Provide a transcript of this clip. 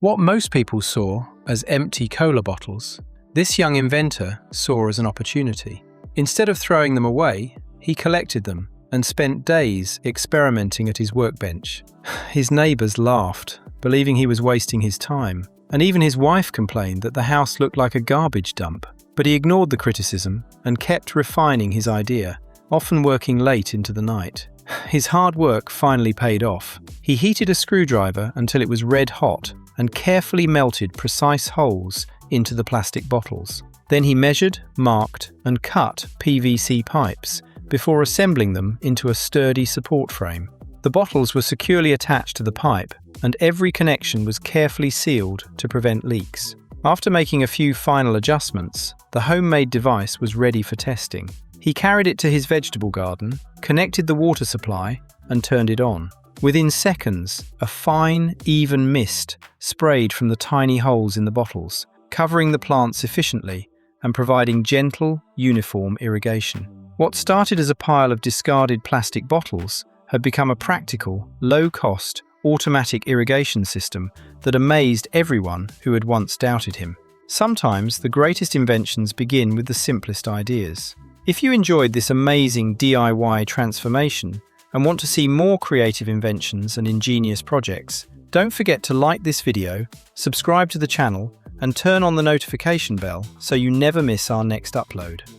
What most people saw as empty cola bottles, this young inventor saw as an opportunity. Instead of throwing them away, he collected them and spent days experimenting at his workbench. His neighbors laughed, believing he was wasting his time, and even his wife complained that the house looked like a garbage dump. But he ignored the criticism and kept refining his idea, often working late into the night. His hard work finally paid off. He heated a screwdriver until it was red hot and carefully melted precise holes into the plastic bottles. Then he measured, marked, and cut PVC pipes before assembling them into a sturdy support frame. The bottles were securely attached to the pipe, and every connection was carefully sealed to prevent leaks. After making a few final adjustments, the homemade device was ready for testing. He carried it to his vegetable garden, connected the water supply, and turned it on. Within seconds, a fine, even mist sprayed from the tiny holes in the bottles, covering the plants efficiently and providing gentle, uniform irrigation. What started as a pile of discarded plastic bottles had become a practical, low-cost, automatic irrigation system that amazed everyone who had once doubted him. Sometimes the greatest inventions begin with the simplest ideas. If you enjoyed this amazing DIY transformation and want to see more creative inventions and ingenious projects, don't forget to like this video, subscribe to the channel, and turn on the notification bell so you never miss our next upload.